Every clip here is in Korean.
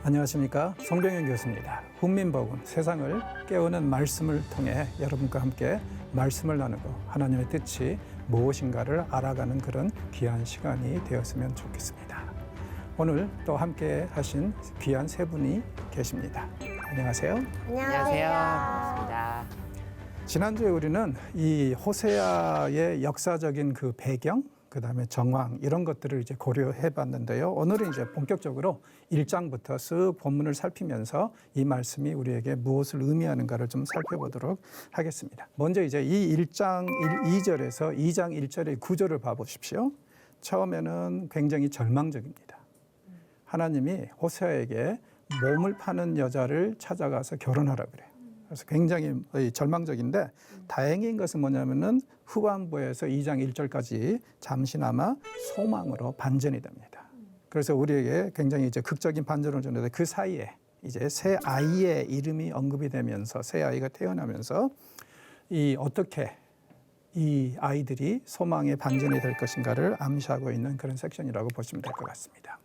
안녕하십니까, 성경영 교수입니다. 훈민복음, 세상을 깨우는 말씀을 통해 여러분과 함께 말씀을 나누고 하나님의 뜻이 무엇인가를 알아가는 그런 귀한 시간이 되었으면 좋겠습니다. 오늘 또 함께 하신 귀한 세 분이 계십니다. 안녕하세요. 안녕하세요. 반갑습니다. 지난주에 우리는 이 호세아의 역사적인 그 배경, 그 다음에 정황, 이런 것들을 이제 고려해 봤는데요. 오늘은 이제 본격적으로 1장부터 쓱 본문을 살피면서 이 말씀이 우리에게 무엇을 의미하는가를 좀 살펴보도록 하겠습니다. 먼저 이제 이 1장 2절에서 2장 1절의 구절을 봐보십시오. 처음에는 굉장히 절망적입니다. 하나님이 호세아에게 몸을 파는 여자를 찾아가서 결혼하라 그래요. 그래서 굉장히 절망적인데 다행인 것은 뭐냐면은 후반부에서 2장 1절까지 잠시나마 소망으로 반전이 됩니다. 그래서 우리에게 굉장히 이제 극적인 반전을 주는데 그 사이에 이제 새 아이의 이름이 언급이 되면서 새 아이가 태어나면서 어떻게 이 아이들이 소망의 반전이 될 것인가를 암시하고 있는 그런 섹션이라고 보시면 될 것 같습니다.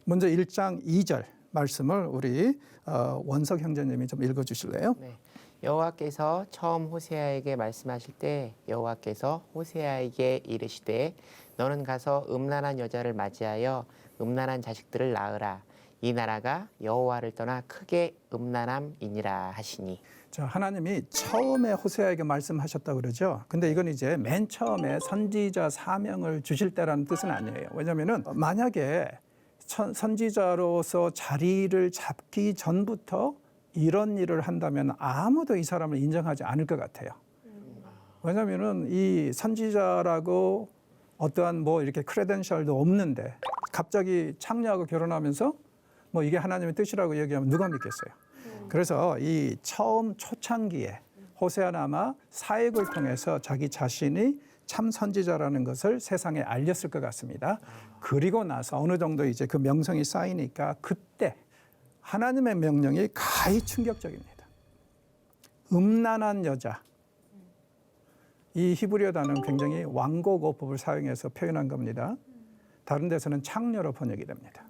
먼저 1장 2절 말씀을 우리 원석 형제님이 좀 읽어주실래요? 네. 여호와께서 처음 호세아에게 말씀하실 때 여호와께서 호세아에게 이르시되 너는 가서 음란한 여자를 맞이하여 음란한 자식들을 낳으라. 이 나라가 여호와를 떠나 크게 음란함이니라 하시니. 자, 하나님이 처음에 호세아에게 말씀하셨다고 그러죠. 근데 이건 이제 맨 처음에 선지자 사명을 주실 때라는 뜻은 아니에요. 왜냐면은 만약에 선지자로서 자리를 잡기 전부터 이런 일을 한다면 아무도 이 사람을 인정하지 않을 것 같아요. 왜냐면은 이 선지자라고 어떠한 뭐 이렇게 크레덴셜도 없는데 갑자기 창녀하고 결혼하면서 뭐 이게 하나님의 뜻이라고 얘기하면 누가 믿겠어요? 그래서 이 처음 초창기에 호세아는 아마 사역을 통해서 자기 자신이 참 선지자라는 것을 세상에 알렸을 것 같습니다. 그리고 나서 어느 정도 이제 그 명성이 쌓이니까 그때 하나님의 명령이 가히 충격적입니다. 음란한 여자. 이 히브리어 단어는 굉장히 완곡어법을 사용해서 표현한 겁니다. 다른 데서는 창녀로 번역이 됩니다.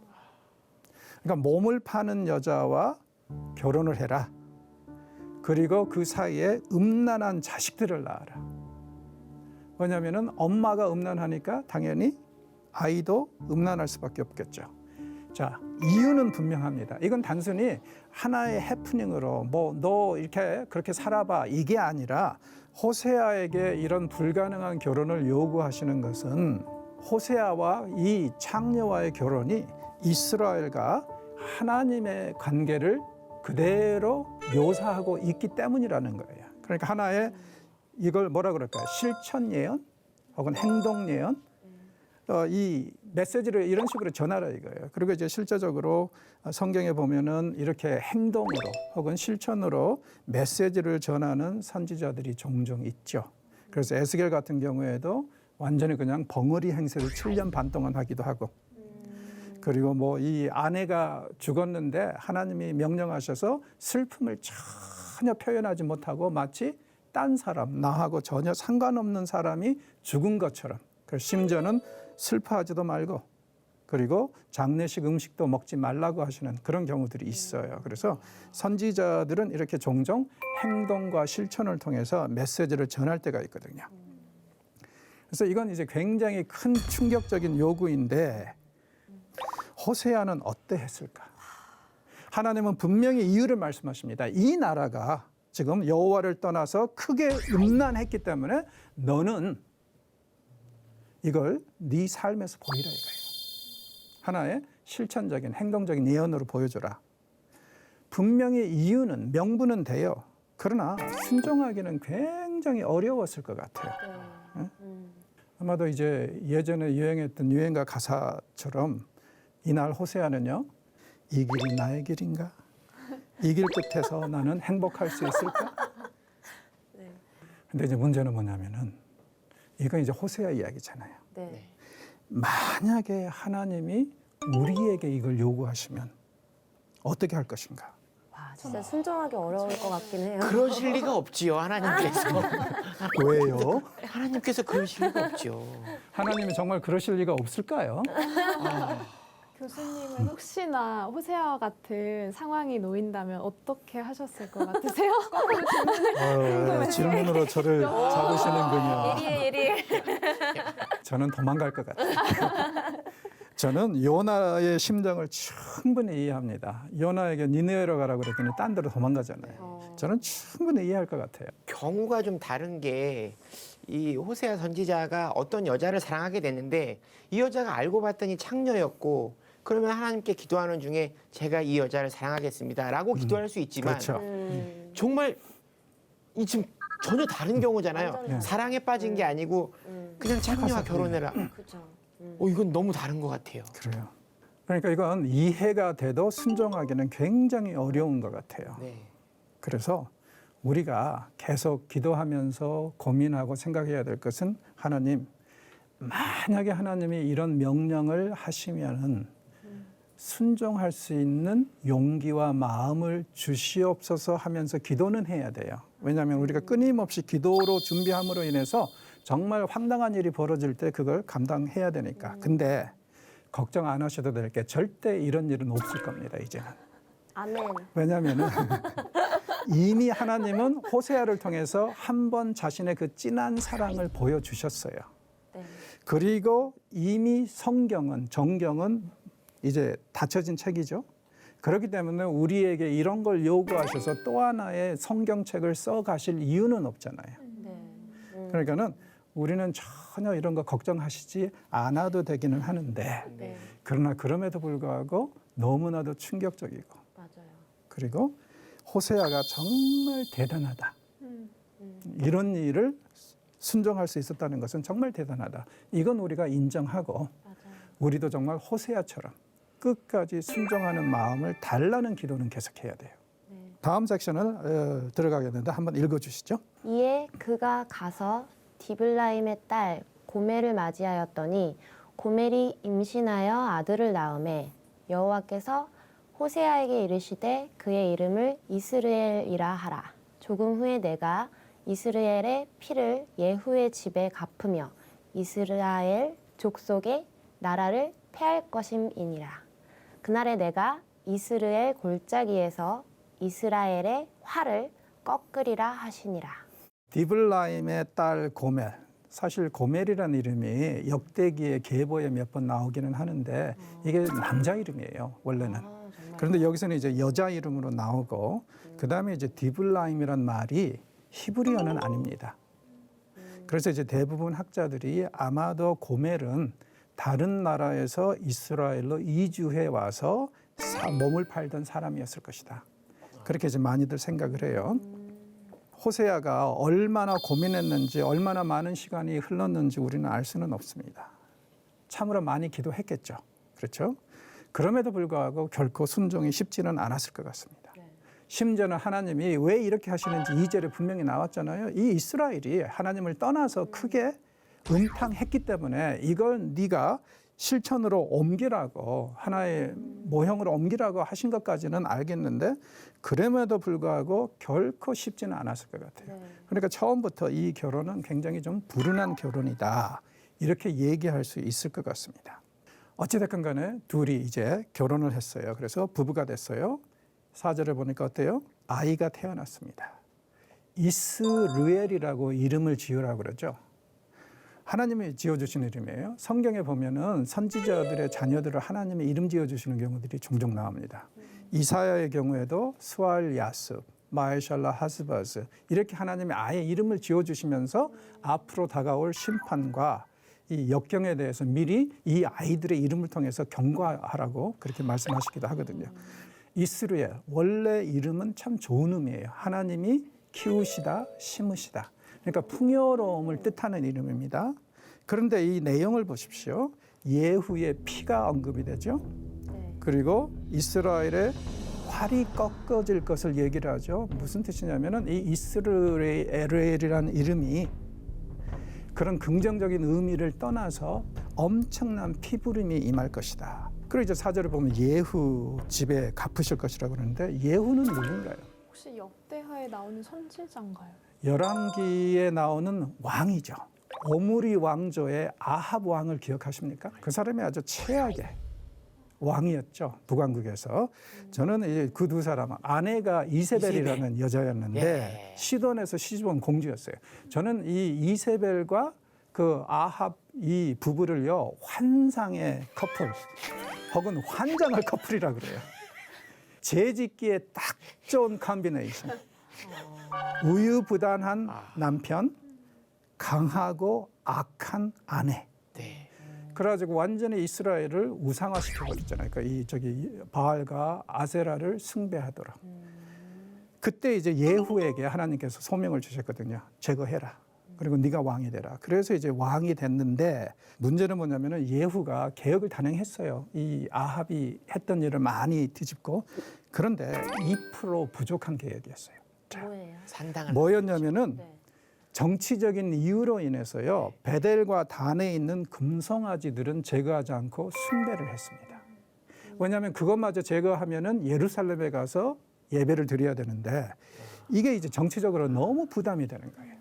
그러니까 몸을 파는 여자와 결혼을 해라. 그리고 그 사이에 음란한 자식들을 낳아라. 왜냐하면 엄마가 음란하니까 당연히 아이도 음란할 수밖에 없겠죠. 자, 이유는 분명합니다. 이건 단순히 하나의 해프닝으로 뭐 너 이렇게 그렇게 살아봐 이게 아니라 호세아에게 이런 불가능한 결혼을 요구하시는 것은 호세아와 이 창녀와의 결혼이 이스라엘과 하나님의 관계를 그대로 묘사하고 있기 때문이라는 거예요. 그러니까 하나의 이걸 뭐라 그럴까요? 실천 예언 혹은 행동 예언, 이 메시지를 이런 식으로 전하라 이거예요. 그리고 이제 실제적으로 성경에 보면은 이렇게 행동으로 혹은 실천으로 메시지를 전하는 선지자들이 종종 있죠. 그래서 에스겔 같은 경우에도 완전히 그냥 벙어리 행세를 7년 반 동안 하기도 하고, 그리고 뭐 이 아내가 죽었는데 하나님이 명령하셔서 슬픔을 전혀 표현하지 못하고 마치 딴 사람, 나하고 전혀 상관없는 사람이 죽은 것처럼, 심지어는 슬퍼하지도 말고 그리고 장례식 음식도 먹지 말라고 하시는 그런 경우들이 있어요. 그래서 선지자들은 이렇게 종종 행동과 실천을 통해서 메시지를 전할 때가 있거든요. 그래서 이건 이제 굉장히 큰 충격적인 요구인데 호세아는 어떠했을까? 하나님은 분명히 이유를 말씀하십니다. 이 나라가 지금 여호와를 떠나서 크게 음란했기 때문에 너는 이걸 네 삶에서 보이라 이거예요. 하나의 실천적인 행동적인 예언으로 보여줘라. 분명히 이유는 명분은 돼요. 그러나 순종하기는 굉장히 어려웠을 것 같아요. 아마도 이제 예전에 유행했던 유행가 가사처럼 이날 호세아는요, 이 길이 나의 길인가? 이 길 끝에서 나는 행복할 수 있을까? 근데 이제 문제는 뭐냐면은 이건 이제 호세아 이야기잖아요. 네. 만약에 하나님이 우리에게 이걸 요구하시면 어떻게 할 것인가? 와, 진짜 순종하기 어려울 것 같긴 해요. 그러실 리가 없지요, 하나님께서. 왜요? 하나님께서 그러실 리가 없죠. 하나님이 정말 그러실 리가 없을까요? 교수님은 혹시나 호세아와 같은 상황이 놓인다면 어떻게 하셨을 것 같으세요? 질문으로 저를 잡으시는군요. 예리해. 저는 도망갈 것 같아요. 저는 요나의 심정을 충분히 이해합니다. 요나에게 니느웨로 가라고 그랬더니 딴 데로 도망가잖아요. 저는 충분히 이해할 것 같아요. 경우가 좀 다른 게 이 호세아 선지자가 어떤 여자를 사랑하게 됐는데 이 여자가 알고 봤더니 창녀였고 그러면 하나님께 기도하는 중에 제가 이 여자를 사랑하겠습니다라고 기도할 수 있지만 그렇죠. 정말 이 지금 전혀 다른 경우잖아요. 완전 사랑에 빠진 게 아니고 그냥 창녀와 결혼해라. 그렇죠. 이건 너무 다른 것 같아요. 그래요. 그러니까 이건 이해가 돼도 순종하기는 굉장히 어려운 것 같아요. 네. 그래서 우리가 계속 기도하면서 고민하고 생각해야 될 것은 하나님, 만약에 하나님이 이런 명령을 하시면은 순종할 수 있는 용기와 마음을 주시옵소서 하면서 기도는 해야 돼요. 왜냐하면 우리가 끊임없이 기도로 준비함으로 인해서 정말 황당한 일이 벌어질 때 그걸 감당해야 되니까. 근데 걱정 안 하셔도 될 게 절대 이런 일은 없을 겁니다, 이제는. 아멘. 왜냐하면 이미 하나님은 호세아를 통해서 한 번 자신의 그 진한 사랑을 보여주셨어요. 네. 그리고 이미 정경은 이제 닫혀진 책이죠. 그렇기 때문에 우리에게 이런 걸 요구하셔서 또 하나의 성경책을 써 가실 이유는 없잖아요. 네. 그러니까는 우리는 전혀 이런 거 걱정하시지 않아도 되기는 하는데 네. 그러나 그럼에도 불구하고 너무나도 충격적이고 맞아요. 그리고 호세아가 정말 대단하다. 이런 일을 순종할 수 있었다는 것은 정말 대단하다. 이건 우리가 인정하고 맞아요. 우리도 정말 호세아처럼 끝까지 순종하는 마음을 달라는 기도는 계속해야 돼요. 네. 다음 섹션을 들어가겠는데 한번 읽어주시죠. 이에 그가 가서 디블라임의 딸 고멜을 맞이하였더니 고멜이 임신하여 아들을 낳음에 여호와께서 호세아에게 이르시되 그의 이름을 이스르엘이라 하라. 조금 후에 내가 이스라엘의 피를 예후의 집에 갚으며 이스라엘 족속의 나라를 패할 것임이니라. 그날에 내가 이스라엘 골짜기에서 이스라엘의 활을 꺾으리라 하시니라. 디블라임의 딸 고멜. 사실 고멜이라는 이름이 역대기의 계보에 몇 번 나오기는 하는데 이게 남자 이름이에요, 원래는. 그런데 여기서는 이제 여자 이름으로 나오고 그다음에 이제 디블라임이란 말이 히브리어는 아닙니다. 그래서 이제 대부분 학자들이 아마도 고멜은 다른 나라에서 이스라엘로 이주해 와서 몸을 팔던 사람이었을 것이다. 그렇게 이제 많이들 생각을 해요. 호세아가 얼마나 고민했는지 얼마나 많은 시간이 흘렀는지 우리는 알 수는 없습니다. 참으로 많이 기도했겠죠. 그렇죠? 그럼에도 불구하고 결코 순종이 쉽지는 않았을 것 같습니다. 심지어는 하나님이 왜 이렇게 하시는지 2절에 분명히 나왔잖아요. 이 이스라엘이 하나님을 떠나서 크게 음탕했기 때문에 이걸 네가 실천으로 옮기라고 하나의 모형으로 옮기라고 하신 것까지는 알겠는데 그럼에도 불구하고 결코 쉽지는 않았을 것 같아요. 그러니까 처음부터 이 결혼은 굉장히 좀 불운한 결혼이다. 이렇게 얘기할 수 있을 것 같습니다. 어찌됐건 간에 둘이 이제 결혼을 했어요. 그래서 부부가 됐어요. 4절에 보니까 어때요? 아이가 태어났습니다. 이스르엘이라고 이름을 지으라고 그러죠. 하나님이 지어주신 이름이에요. 성경에 보면은 선지자들의 자녀들을 하나님이 이름 지어주시는 경우들이 종종 나옵니다. 이사야의 경우에도 스왈 야습, 마에샬라 하스바즈 이렇게 하나님이 아예 이름을 지어주시면서 앞으로 다가올 심판과 이 역경에 대해서 미리 이 아이들의 이름을 통해서 경고하라고 그렇게 말씀하시기도 하거든요. 이스라엘 원래 이름은 참 좋은 의미예요. 하나님이 키우시다, 심으시다. 그러니까 풍요로움을 뜻하는 이름입니다. 그런데 이 내용을 보십시오. 예후의 피가 언급이 되죠. 그리고 이스라엘의 활이 꺾어질 것을 얘기를 하죠. 무슨 뜻이냐면은 이 이스라엘이라는 이름이 그런 긍정적인 의미를 떠나서 엄청난 피부림이 임할 것이다. 그리고 이제 4절을 보면 예후 집에 갚으실 것이라고 그러는데 예후는 누군가요? 혹시 역대하에 나오는 선지자인가요? 열왕기에 나오는 왕이죠. 오므리 왕조의 아합 왕을 기억하십니까? 그 사람이 아주 최악의 왕이었죠. 북왕국에서. 저는 그 두 사람, 아내가 이세벨이라는 여자였는데 예. 시돈에서 시집온 공주였어요. 저는 이 이세벨과 그 아합 이 부부를요, 환상의 커플 혹은 환장할 커플이라 그래요. 재짓기에 딱 좋은 컨비네이션. 우유부단한 남편, 강하고 악한 아내. 네. 그래가지고 완전히 이스라엘을 우상화시켜버렸잖아요. 그러니까 이 저기 바알과 아세라를 숭배하도록. 그때 이제 예후에게 하나님께서 소명을 주셨거든요. 제거해라. 그리고 네가 왕이 되라. 그래서 이제 왕이 됐는데 문제는 뭐냐면은 예후가 개혁을 단행했어요. 이 아합이 했던 일을 많이 뒤집고. 그런데 2% 부족한 개혁이었어요. 뭐예요? 상당한 뭐였냐면은 네. 정치적인 이유로 인해서요, 베델과 단에 있는 금송아지들은 제거하지 않고 숭배를 했습니다. 왜냐하면 그것마저 제거하면은 예루살렘에 가서 예배를 드려야 되는데 이게 이제 정치적으로 너무 부담이 되는 거예요.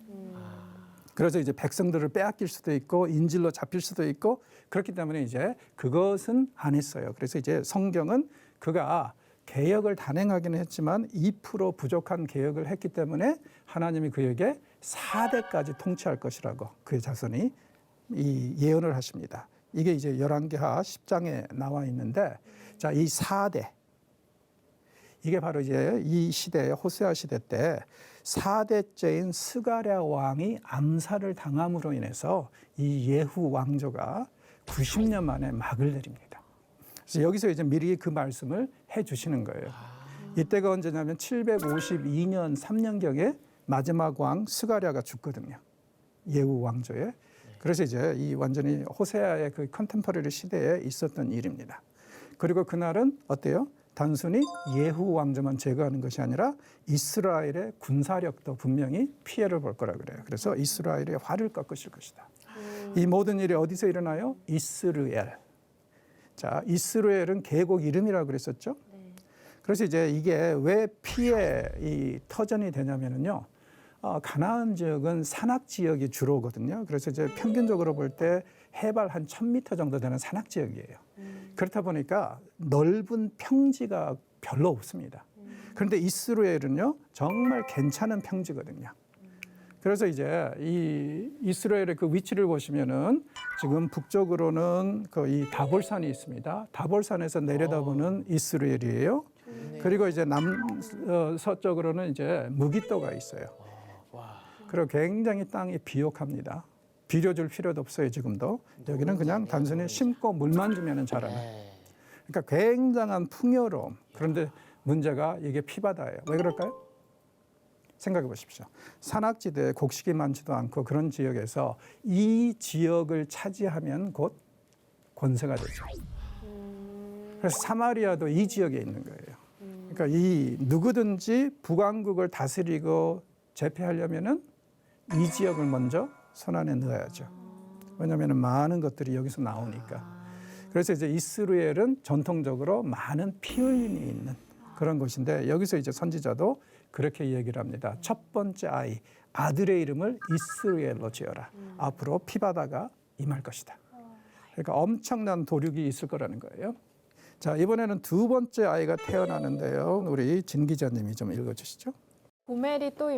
그래서 이제 백성들을 빼앗길 수도 있고 인질로 잡힐 수도 있고 그렇기 때문에 이제 그것은 안 했어요. 그래서 이제 성경은 그가 개혁을 단행하기는 했지만 2% 부족한 개혁을 했기 때문에 하나님이 그에게 4대까지 통치할 것이라고 그의 자손이 이 예언을 하십니다. 이게 이제 열왕기하 10장에 나와 있는데 자, 이 4대 이게 바로 이제 이 시대 호세아 시대 때 4대째인 스가랴 왕이 암살을 당함으로 인해서 이 예후 왕조가 90년 만에 막을 내립니다. 그래서 여기서 이제 미리 그 말씀을 해 주시는 거예요. 이때가 언제냐면 752년 3년경에 마지막 왕 스가랴가 죽거든요. 예후 왕조에. 그래서 이제 이 완전히 호세아의 그 컨템퍼러리 시대에 있었던 일입니다. 그리고 그날은 어때요? 단순히 예후 왕조만 제거하는 것이 아니라 이스라엘의 군사력도 분명히 피해를 볼 거라 그래요. 그래서 이스라엘의 화를 꺾으실 것이다. 이 모든 일이 어디서 일어나요? 이스르엘. 자, 이스라엘은 계곡 이름이라고 그랬었죠. 그래서 이제 이게 왜 피해 이 터전이 되냐면요. 가나안 지역은 산악 지역이 주로거든요. 그래서 이제 평균적으로 볼 때 해발 한 1000m 정도 되는 산악 지역이에요. 그렇다 보니까 넓은 평지가 별로 없습니다. 그런데 이스라엘은요, 정말 괜찮은 평지거든요. 그래서 이제 이 이스라엘의 그 위치를 보시면은 지금 북쪽으로는 그 이 다볼산이 있습니다. 다볼산에서 내려다보는 이스라엘이에요. 그리고 이제 서쪽으로는 이제 무기또가 있어요. 그리고 굉장히 땅이 비옥합니다. 비료 줄 필요도 없어요, 지금도. 여기는 그냥 단순히 심고 물만 주면 자라는. 그러니까 굉장한 풍요로움. 그런데 문제가 이게 피바다예요. 왜 그럴까요? 생각해 보십시오. 산악지대에 곡식이 많지도 않고 그런 지역에서 이 지역을 차지하면 곧 권세가 되죠. 그래서 사마리아도 이 지역에 있는 거예요. 그러니까 이 누구든지 북왕국을 다스리고 제패하려면은 이 지역을 먼저 손안에 넣어야죠. 왜냐하면 많은 것들이 여기서 나오니까. 그래서 이제 이스라엘은 전통적으로 많은 피 흘림이 있는 그런 곳인데 여기서 이제 선지자도 그렇게 얘기를 합니다. 첫 번째 아이, 아들의 이름을 이스라엘로 지어라. 앞으로 피바다가 임할 것이다. 그러니까 엄청난 도륙이 있을 거라는 거예요. 자, 이번에는 두 번째 아이가 태어나는데요. 우리 진 기자님이 좀 읽어주시죠. 고멜이 또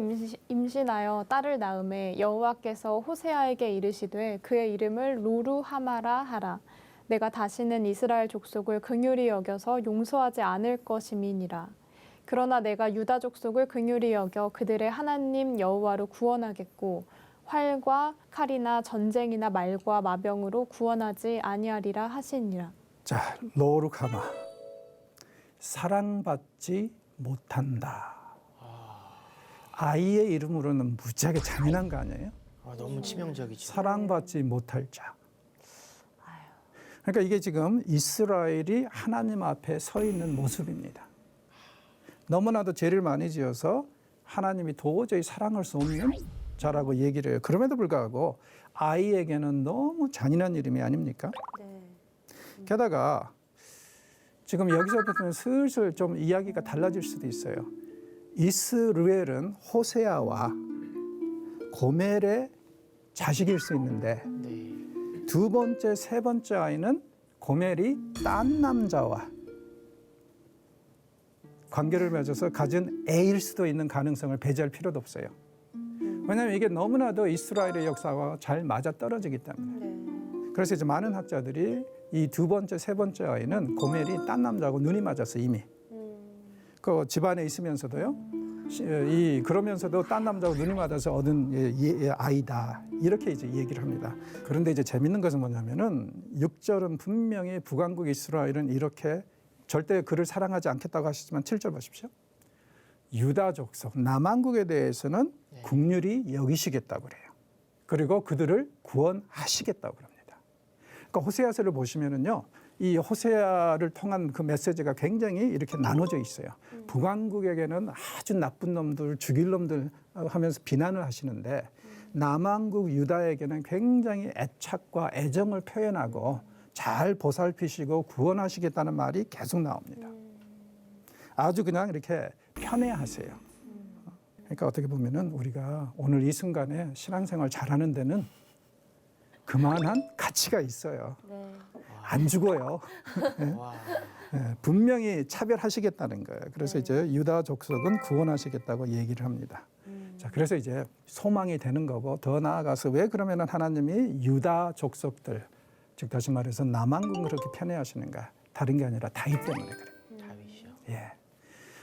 임신하여 딸을 낳음에 여호와께서 호세아에게 이르시되 그의 이름을 로루하마라 하라. 내가 다시는 이스라엘 족속을 긍휼히 여겨서 용서하지 않을 것임이니라. 그러나 내가 유다 족속을 긍휼히 여겨 그들의 하나님 여호와로 구원하겠고 활과 칼이나 전쟁이나 말과 마병으로 구원하지 아니하리라 하시니라. 자, 로루카마. 사랑받지 못한다. 아이의 이름으로는 무지하게 잔인한 거 아니에요? 너무 치명적이죠. 사랑받지 못할 자. 그러니까 이게 지금 이스라엘이 하나님 앞에 서 있는 모습입니다. 너무나도 죄를 많이 지어서 하나님이 도저히 사랑할 수 없는 자라고 얘기를 해요. 그럼에도 불구하고 아이에게는 너무 잔인한 이름이 아닙니까? 네. 게다가 지금 여기서부터는 슬슬 좀 이야기가 달라질 수도 있어요. 이스라엘은 호세아와 고멜의 자식일 수 있는데 네. 두 번째, 세 번째 아이는 고멜이 딴 남자와 관계를 맺어서 가진 애일 수도 있는 가능성을 배제할 필요도 없어요. 왜냐하면 이게 너무나도 이스라엘의 역사와 잘 맞아떨어지기 때문에. 그래서 이제 많은 학자들이 이 두 번째, 세 번째 아이는 고멜이 딴 남자하고 눈이 맞았어 이미. 그 집안에 있으면서도요. 그러면서도 딴 남자하고 눈이 맞아서 얻은 아이다. 이렇게 이제 얘기를 합니다. 그런데 이제 재밌는 것은 뭐냐면은 6절은 분명히 북왕국 이스라엘은 이렇게 절대 그를 사랑하지 않겠다고 하시지만 7절 보십시오. 유다 족속, 남왕국에 대해서는 국률이 여기시겠다고 그래요. 그리고 그들을 구원하시겠다고 그럽니다. 그러니까 호세아서를 보시면은요. 이 호세아를 통한 그 메시지가 굉장히 이렇게 나눠져 있어요. 북왕국에게는 아주 나쁜 놈들, 죽일 놈들 하면서 비난을 하시는데 남왕국 유다에게는 굉장히 애착과 애정을 표현하고 잘 보살피시고 구원하시겠다는 말이 계속 나옵니다. 아주 그냥 이렇게 편애하세요. 그러니까 어떻게 보면은 우리가 오늘 이 순간에 신앙생활 잘하는 데는 그만한 가치가 있어요. 네. 안 죽어요. 와. 네, 분명히 차별하시겠다는 거예요. 그래서 이제 유다 족속은 구원하시겠다고 얘기를 합니다. 자, 그래서 이제 소망이 되는 거고 더 나아가서 왜 그러면은 하나님이 유다 족속들, 즉 다시 말해서 남왕국을 그렇게 편애하시는가? 다른 게 아니라 다윗 때문에 그래요. 다윗이요. 예,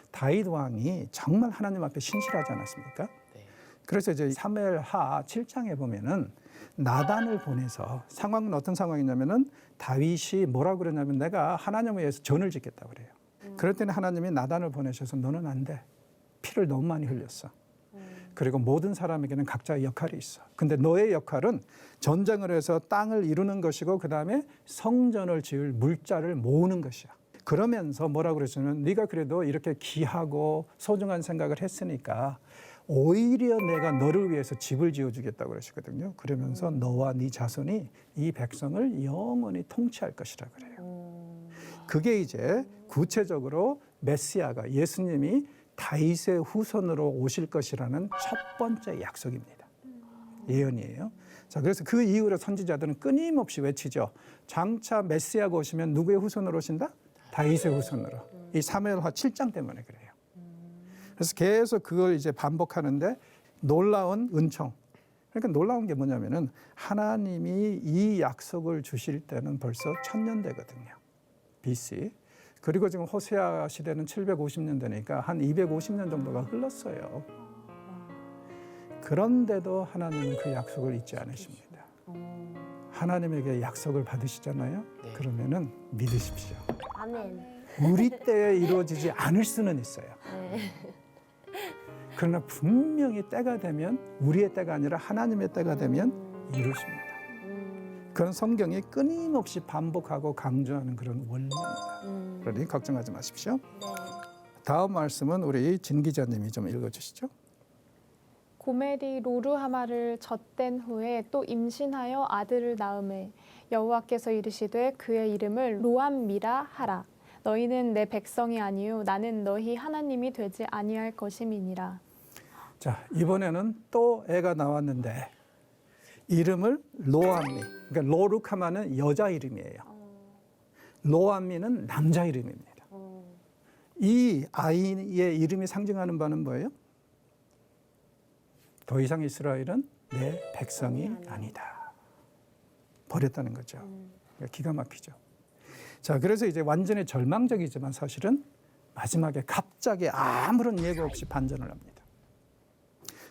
다윗 왕이 정말 하나님 앞에 신실하지 않았습니까? 네. 그래서 이제 사무엘하 7장에 보면은 나단을 보내서 상황은 어떤 상황이냐면은 다윗이 뭐라고 그러냐면 내가 하나님을 위해서 전을 짓겠다고 그래요. 그럴 때는 하나님이 나단을 보내셔서 너는 안 돼. 피를 너무 많이 흘렸어. 그리고 모든 사람에게는 각자의 역할이 있어. 근데 너의 역할은 전쟁을 해서 땅을 이루는 것이고 그다음에 성전을 지을 물자를 모으는 것이야. 그러면서 뭐라고 그랬냐면 네가 그래도 이렇게 귀하고 소중한 생각을 했으니까 오히려 내가 너를 위해서 집을 지어주겠다고 그러시거든요. 그러면서 너와 네 자손이 이 백성을 영원히 통치할 것이라 그래요. 그게 이제 구체적으로 메시아가 예수님이 다윗의 후손으로 오실 것이라는 첫 번째 약속입니다. 예언이에요. 자, 그래서 그 이후로 선지자들은 끊임없이 외치죠. 장차 메시아가 오시면 누구의 후손으로 오신다? 다윗의 후손으로. 이 사무엘하 7장 때문에 그래요. 그래서 계속 그걸 이제 반복하는데 놀라운 은총. 그러니까 놀라운 게 뭐냐면은 하나님이 이 약속을 주실 때는 벌써 1000년대거든요. BC. 그리고 지금 호세아 시대는 750년대니까 한 250년 정도가 흘렀어요. 그런데도 하나님은 그 약속을 잊지 않으십니다. 하나님에게 약속을 받으시잖아요. 네. 그러면은 믿으십시오. 아멘. 우리 때에 이루어지지 않을 수는 있어요. 네. 그러나 분명히 때가 되면 우리의 때가 아니라 하나님의 때가 되면 이루십니다. 그런 성경이 끊임없이 반복하고 강조하는 그런 원리입니다. 그러니 걱정하지 마십시오. 네. 다음 말씀은 우리 진 기자님이 좀 읽어주시죠. 고멜이 로루하마를 젖댄 후에 또 임신하여 아들을 낳음에 여호와께서 이르시되 그의 이름을 로암미라 하라. 너희는 내 백성이 아니요 나는 너희 하나님이 되지 아니할 것임이니라. 자, 이번에는 또 애가 나왔는데 이름을 로암미. 그러니까 로루카마는 여자 이름이에요. 로암미는 남자 이름입니다. 이 아이의 이름이 상징하는 바는 뭐예요? 더 이상 이스라엘은 내 백성이 아니다. 버렸다는 거죠. 그러니까 기가 막히죠. 자, 그래서 이제 완전히 절망적이지만 사실은 마지막에 갑자기 아무런 예고 없이 반전을 합니다.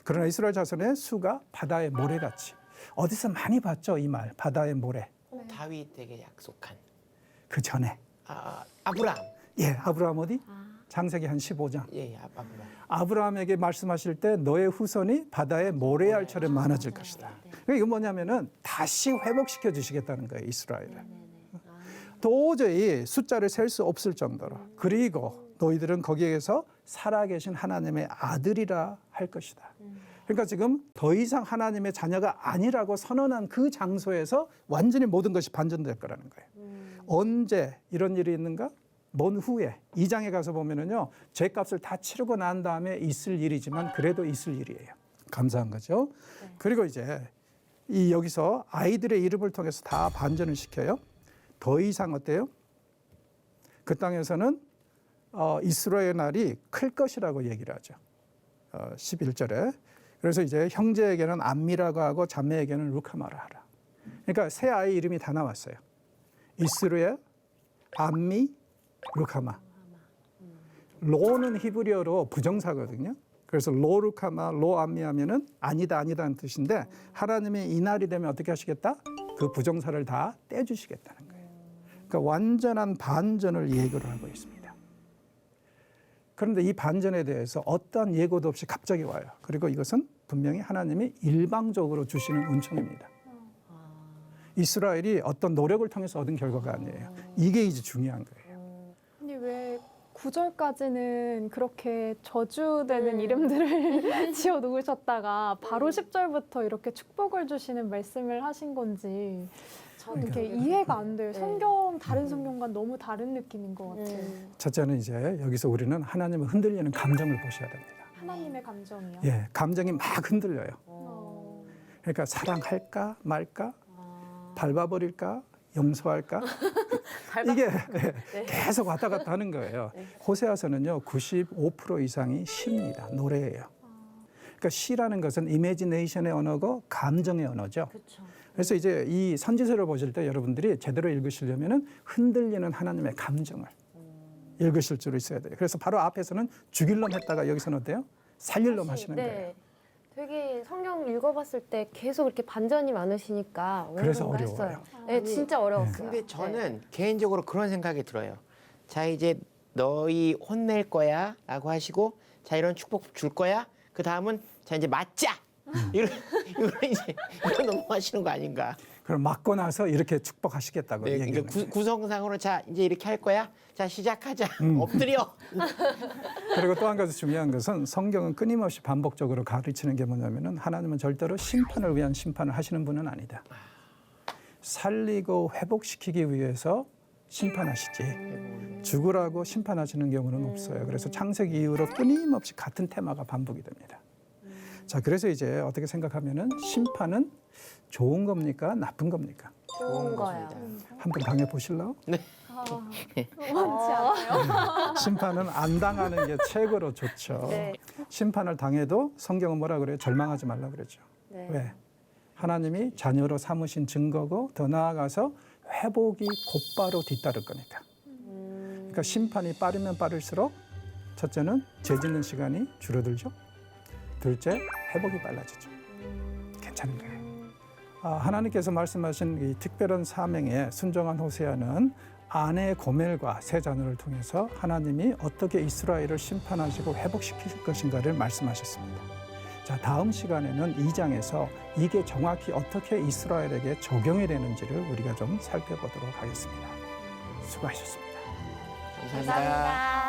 그러나 이스라엘 자손의 수가 바다의 모래같이. 어디서 많이 봤죠, 이 말. 바다의 모래. 다윗에게 약속한 그 전에. 아브람. 예, 아브라함 어디? 창세기 한 15장. 예, 아브람. 아브라함에게 말씀하실 때 너의 후손이 바다의 모래알처럼 많아질 것이다. 그러니까 이건 뭐냐면은 다시 회복시켜 주시겠다는 거예요, 이스라엘을. 도저히 숫자를 셀 수 없을 정도로. 그리고 너희들은 거기에서 살아계신 하나님의 아들이라 할 것이다. 그러니까 지금 더 이상 하나님의 자녀가 아니라고 선언한 그 장소에서 완전히 모든 것이 반전될 거라는 거예요. 언제 이런 일이 있는가? 먼 후에 2장에 가서 보면은요, 죄값을 다 치르고 난 다음에 있을 일이지만 그래도 있을 일이에요. 감사한 거죠. 그리고 이제 이 여기서 아이들의 이름을 통해서 다 반전을 시켜요. 더 이상 어때요? 그 땅에서는 이스라엘 날이 클 것이라고 얘기를 하죠. 11절에. 그래서 이제 형제에게는 암미라고 하고 자매에게는 루카마라 하라. 그러니까 세 아이 이름이 다 나왔어요. 이스라엘, 암미, 루카마. 로는 히브리어로 부정사거든요. 그래서 로루카마, 로암미 하면은 아니다, 아니다는 뜻인데 하나님이 이 날이 되면 어떻게 하시겠다? 그 부정사를 다 떼주시겠다는 거예요. 그러니까 완전한 반전을 예고를 하고 있습니다. 그런데 이 반전에 대해서 어떠한 예고도 없이 갑자기 와요. 그리고 이것은 분명히 하나님이 일방적으로 주시는 은총입니다. 이스라엘이 어떤 노력을 통해서 얻은 결과가 아니에요. 이게 이제 중요한 거예요. 근데 왜 9절까지는 그렇게 저주되는 이름들을 지어 놓으셨다가 바로 10절부터 이렇게 축복을 주시는 말씀을 하신 건지 참 이렇게 이해가 안 돼요. 성경 다른 성경과 너무 다른 느낌인 것 같아요. 첫째는 이제 여기서 우리는 하나님을 흔들리는 감정을 보셔야 됩니다. 하나님의 감정이요. 예, 감정이 막 흔들려요. 그러니까 사랑할까 말까, 밟아버릴까, 용서할까? 이게 계속 왔다 갔다 하는 거예요. 호세아서는요, 95% 이상이 시입니다. 노래예요. 그러니까 시라는 것은 이미지네이션의 언어고 감정의 언어죠. 그래서 이제 이 선지서를 보실 때 여러분들이 제대로 읽으시려면은 흔들리는 하나님의 감정을 읽으실 줄 있어야 돼요. 그래서 바로 앞에서는 죽일 놈 했다가 여기서는 어때요? 살릴 놈 하시는 거예요. 되게 성경 읽어봤을 때 계속 이렇게 반전이 많으시니까 그래서 어려운가 어려워요. 했어요. 네, 진짜 어려웠어요. 근데 저는 개인적으로 그런 생각이 들어요. 자, 이제 너희 혼낼 거야 라고 하시고, 자, 이런 축복 줄 거야. 그 다음은 자, 이제 맞자. 이거 이제 이거 넘어가시는 거 아닌가. 그럼 맞고 나서 이렇게 축복하시겠다고 네, 얘기하는 그러니까 거예요. 구성상으로 자, 이제 이렇게 할 거야. 자, 시작하자. 엎드려. 그리고 또 한 가지 중요한 것은 성경은 끊임없이 반복적으로 가르치는 게 뭐냐면은 하나님은 절대로 심판을 위한 심판을 하시는 분은 아니다. 살리고 회복시키기 위해서 심판하시지 죽으라고 심판하시는 경우는 없어요. 그래서 창세기 이후로 끊임없이 같은 테마가 반복이 됩니다. 자, 그래서 이제 어떻게 생각하면은 심판은 좋은 겁니까? 나쁜 겁니까? 좋은 거예요. 한번 당해 보실래요? 많지 않아요? 심판은 안 당하는 게 최고로 좋죠. 네. 심판을 당해도 성경은 뭐라 그래요? 절망하지 말라 그러죠. 네. 왜? 하나님이 자녀로 삼으신 증거고 더 나아가서 회복이 곧바로 뒤따를 거니까. 그러니까 심판이 빠르면 빠를수록 첫째는 죄 짓는 시간이 줄어들죠. 둘째, 회복이 빨라지죠. 괜찮은 거예요. 하나님께서 말씀하신 이 특별한 사명에 순종한 호세아는 아내 고멜과 세 자녀를 통해서 하나님이 어떻게 이스라엘을 심판하시고 회복시킬 것인가를 말씀하셨습니다. 자, 다음 시간에는 2장에서 이게 정확히 어떻게 이스라엘에게 적용이 되는지를 우리가 좀 살펴보도록 하겠습니다. 수고하셨습니다. 감사합니다.